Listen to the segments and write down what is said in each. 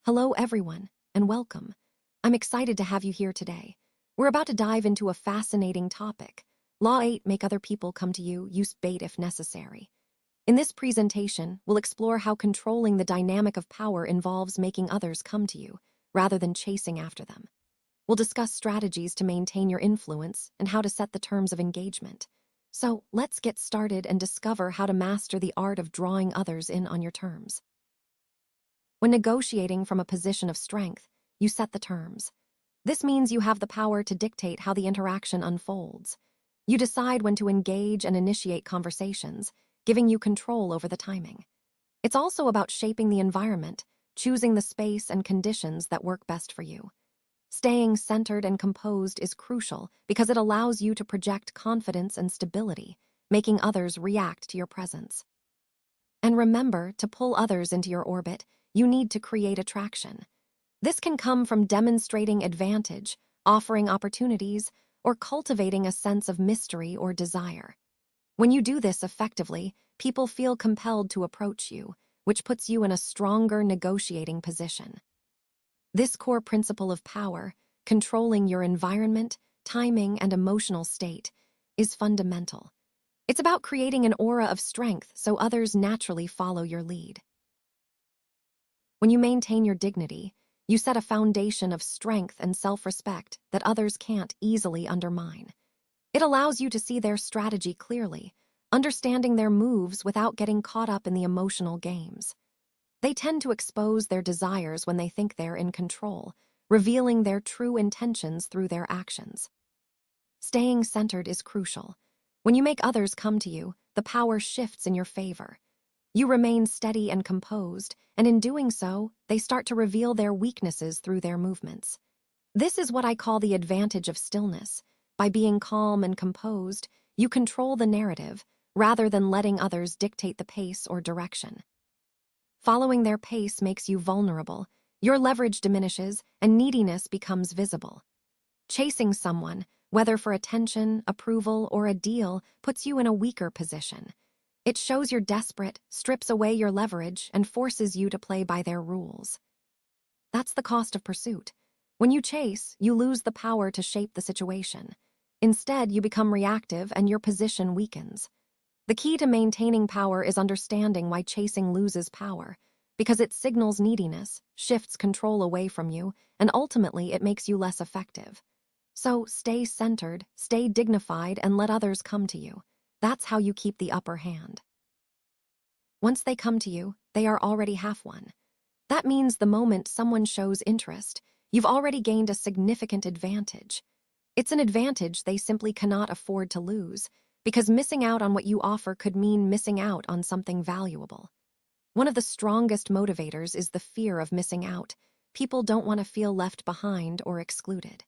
Hello, everyone, and welcome. I'm excited to have you here today. We're about to dive into a fascinating topic. Law 8, make other people come to you, use bait if necessary. In this presentation, we'll explore how controlling the dynamic of power involves making others come to you, rather than chasing after them. We'll discuss strategies to maintain your influence and how to set the terms of engagement. So, let's get started and discover how to master the art of drawing others in on your terms. When negotiating from a position of strength, you set the terms. This means you have the power to dictate how the interaction unfolds. You decide when to engage and initiate conversations, giving you control over the timing. It's also about shaping the environment, choosing the space and conditions that work best for you. Staying centered and composed is crucial because it allows you to project confidence and stability, making others react to your presence. And remember, to pull others into your orbit, you need to create attraction. This can come from demonstrating advantage, offering opportunities, or cultivating a sense of mystery or desire. When you do this effectively, people feel compelled to approach you, which puts you in a stronger negotiating position. This core principle of power, controlling your environment, timing, and emotional state, is fundamental. It's about creating an aura of strength so others naturally follow your lead. When you maintain your dignity, you set a foundation of strength and self-respect that others can't easily undermine. It allows you to see their strategy clearly, understanding their moves without getting caught up in the emotional games. They tend to expose their desires when they think they're in control, revealing their true intentions through their actions. Staying centered is crucial. When you make others come to you, the power shifts in your favor. You remain steady and composed, and in doing so, they start to reveal their weaknesses through their movements. This is what I call the advantage of stillness. By being calm and composed, you control the narrative, rather than letting others dictate the pace or direction. Following their pace makes you vulnerable, your leverage diminishes, and neediness becomes visible. Chasing someone, whether for attention, approval, or a deal, puts you in a weaker position. It shows you're desperate, strips away your leverage, and forces you to play by their rules. That's the cost of pursuit. When you chase, you lose the power to shape the situation. Instead, you become reactive and your position weakens. The key to maintaining power is understanding why chasing loses power, because it signals neediness, shifts control away from you, and ultimately it makes you less effective. So stay centered, stay dignified, and let others come to you. That's how you keep the upper hand. Once they come to you, they are already half won. That means the moment someone shows interest, you've already gained a significant advantage. It's an advantage they simply cannot afford to lose, because missing out on what you offer could mean missing out on something valuable. One of the strongest motivators is the fear of missing out. People don't want to feel left behind or excluded.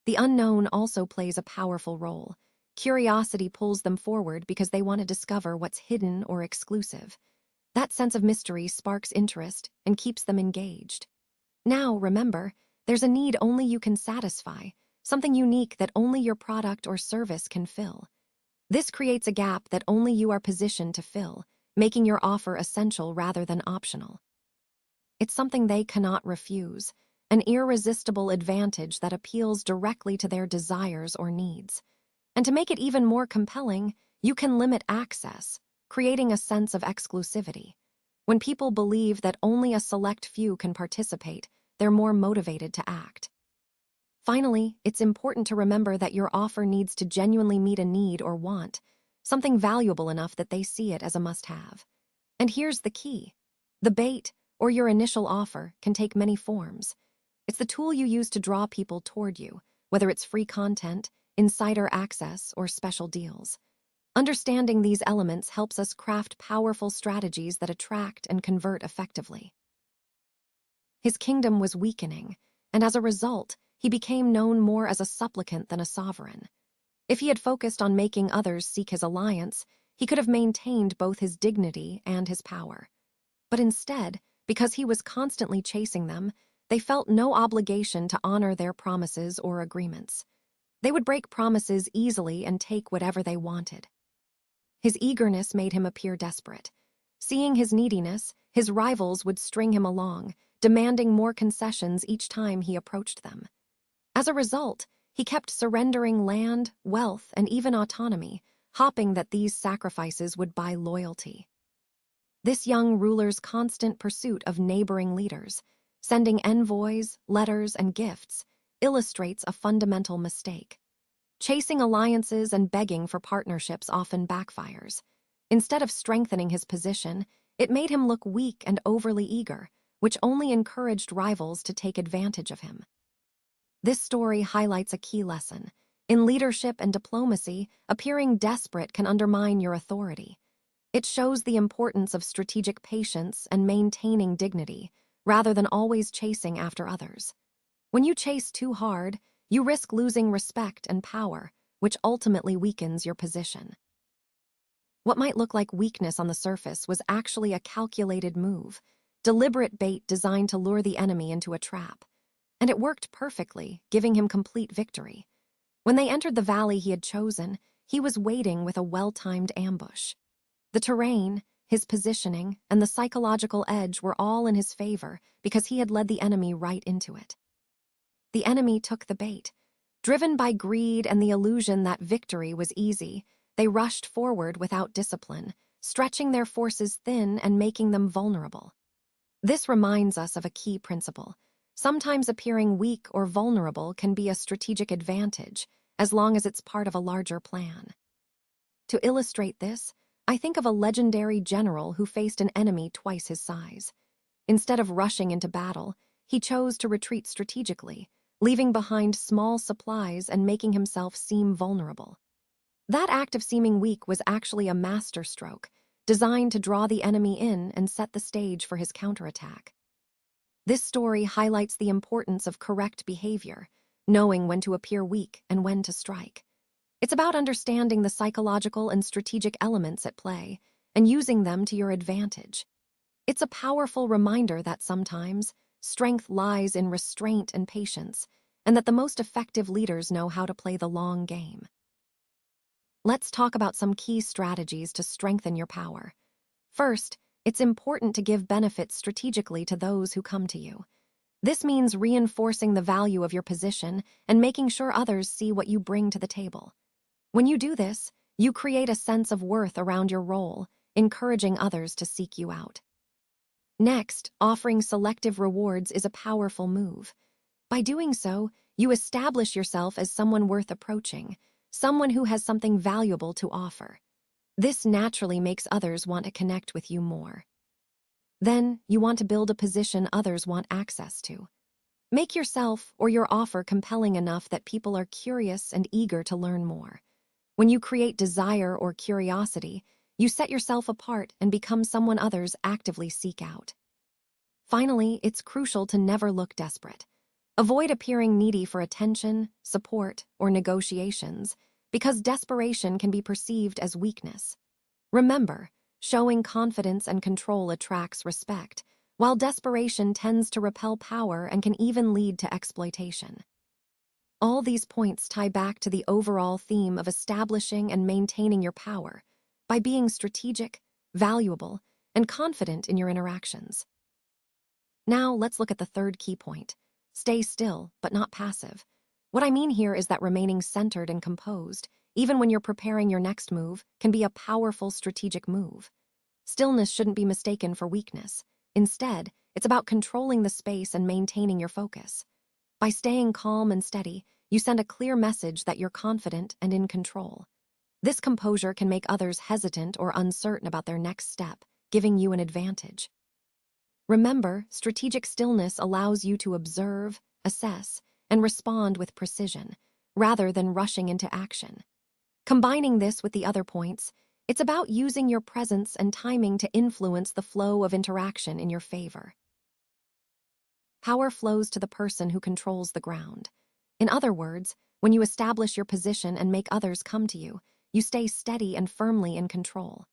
The unknown also plays a powerful role. Curiosity pulls them forward because they want to discover what's hidden or exclusive. That sense of mystery sparks interest and keeps them engaged. Now, remember, there's a need only you can satisfy, something unique that only your product or service can fill. This creates a gap that only you are positioned to fill, making your offer essential rather than optional. It's something they cannot refuse, an irresistible advantage that appeals directly to their desires or needs. And to make it even more compelling, you can limit access, creating a sense of exclusivity. When people believe that only a select few can participate, they're more motivated to act. Finally, it's important to remember that your offer needs to genuinely meet a need or want, something valuable enough that they see it as a must-have. And here's the key. The bait, or your initial offer, can take many forms. It's the tool you use to draw people toward you, whether it's free content, insider access, or special deals. Understanding these elements helps us craft powerful strategies that attract and convert effectively. His kingdom was weakening, and as a result, he became known more as a supplicant than a sovereign. If he had focused on making others seek his alliance, he could have maintained both his dignity and his power. But instead, because he was constantly chasing them, they felt no obligation to honor their promises or agreements. They would break promises easily and take whatever they wanted. His eagerness made him appear desperate. Seeing his neediness, his rivals would string him along, demanding more concessions each time he approached them. As a result, he kept surrendering land, wealth, and even autonomy, hoping that these sacrifices would buy loyalty. This young ruler's constant pursuit of neighboring leaders, sending envoys, letters, and gifts, illustrates a fundamental mistake. Chasing alliances and begging for partnerships often backfires. Instead of strengthening his position, it made him look weak and overly eager, which only encouraged rivals to take advantage of him. This story highlights a key lesson. In leadership and diplomacy, appearing desperate can undermine your authority. It shows the importance of strategic patience and maintaining dignity, rather than always chasing after others. When you chase too hard, you risk losing respect and power, which ultimately weakens your position. What might look like weakness on the surface was actually a calculated move, deliberate bait designed to lure the enemy into a trap. And it worked perfectly, giving him complete victory. When they entered the valley he had chosen, he was waiting with a well-timed ambush. The terrain, his positioning, and the psychological edge were all in his favor because he had led the enemy right into it. The enemy took the bait. Driven by greed and the illusion that victory was easy, they rushed forward without discipline, stretching their forces thin and making them vulnerable. This reminds us of a key principle. Sometimes appearing weak or vulnerable can be a strategic advantage, as long as it's part of a larger plan. To illustrate this, I think of a legendary general who faced an enemy twice his size. Instead of rushing into battle, he chose to retreat strategically, leaving behind small supplies and making himself seem vulnerable. That act of seeming weak was actually a masterstroke, designed to draw the enemy in and set the stage for his counterattack. This story highlights the importance of correct behavior, knowing when to appear weak and when to strike. It's about understanding the psychological and strategic elements at play and using them to your advantage. It's a powerful reminder that sometimes strength lies in restraint and patience, and that the most effective leaders know how to play the long game. Let's talk about some key strategies to strengthen your power. First, it's important to give benefits strategically to those who come to you. This means reinforcing the value of your position and making sure others see what you bring to the table. When you do this, you create a sense of worth around your role, encouraging others to seek you out. Next, offering selective rewards is a powerful move. By doing so, you establish yourself as someone worth approaching, someone who has something valuable to offer. This naturally makes others want to connect with you more. Then, you want to build a position others want access to. Make yourself or your offer compelling enough that people are curious and eager to learn more. When you create desire or curiosity, you set yourself apart and become someone others actively seek out. Finally, it's crucial to never look desperate. Avoid appearing needy for attention, support, or negotiations, because desperation can be perceived as weakness. Remember, showing confidence and control attracts respect, while desperation tends to repel power and can even lead to exploitation. All these points tie back to the overall theme of establishing and maintaining your power by being strategic, valuable, and confident in your interactions. Now, let's look at the third key point. Stay still, but not passive. What I mean here is that remaining centered and composed, even when you're preparing your next move, can be a powerful strategic move. Stillness shouldn't be mistaken for weakness. Instead, it's about controlling the space and maintaining your focus. By staying calm and steady, you send a clear message that you're confident and in control. This composure can make others hesitant or uncertain about their next step, giving you an advantage. Remember, strategic stillness allows you to observe, assess, and respond with precision, rather than rushing into action. Combining this with the other points, it's about using your presence and timing to influence the flow of interaction in your favor. Power flows to the person who controls the ground. In other words, when you establish your position and make others come to you, you stay steady and firmly in control.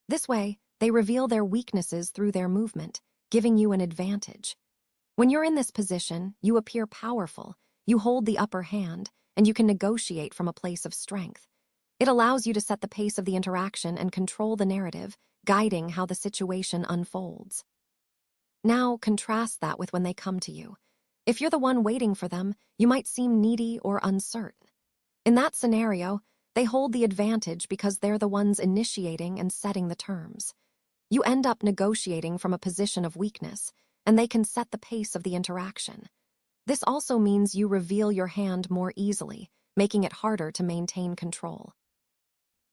This way, they reveal their weaknesses through their movement, giving you an advantage. When you're in this position, you appear powerful, you hold the upper hand, and you can negotiate from a place of strength. It allows you to set the pace of the interaction and control the narrative, guiding how the situation unfolds. Now, contrast that with when they come to you. If you're the one waiting for them, you might seem needy or uncertain. In that scenario, they hold the advantage because they're the ones initiating and setting the terms. You end up negotiating from a position of weakness, and they can set the pace of the interaction. This also means you reveal your hand more easily, making it harder to maintain control.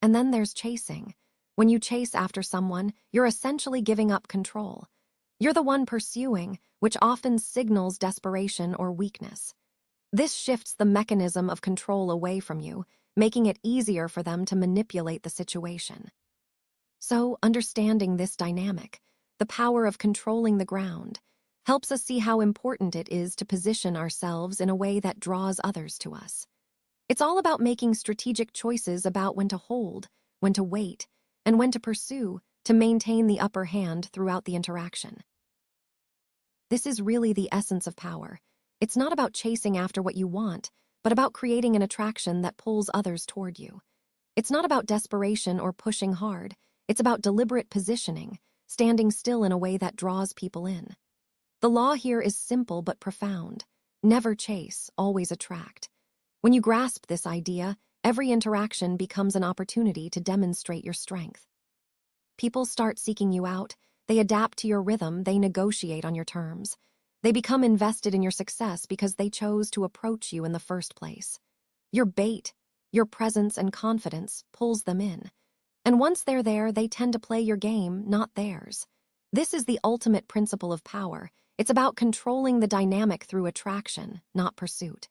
And then there's chasing. When you chase after someone, you're essentially giving up control. You're the one pursuing, which often signals desperation or weakness. This shifts the mechanism of control away from you, making it easier for them to manipulate the situation. So, understanding this dynamic, the power of controlling the ground, helps us see how important it is to position ourselves in a way that draws others to us. It's all about making strategic choices about when to hold, when to wait, and when to pursue to maintain the upper hand throughout the interaction. This is really the essence of power. It's not about chasing after what you want, but about creating an attraction that pulls others toward you. It's not about desperation or pushing hard. It's about deliberate positioning, standing still in a way that draws people in. The law here is simple but profound. Never chase, always attract. When you grasp this idea, every interaction becomes an opportunity to demonstrate your strength. People start seeking you out, they adapt to your rhythm, they negotiate on your terms. They become invested in your success because they chose to approach you in the first place. Your bait, your presence and confidence pulls them in. And once they're there, they tend to play your game, not theirs. This is the ultimate principle of power. It's about controlling the dynamic through attraction, not pursuit.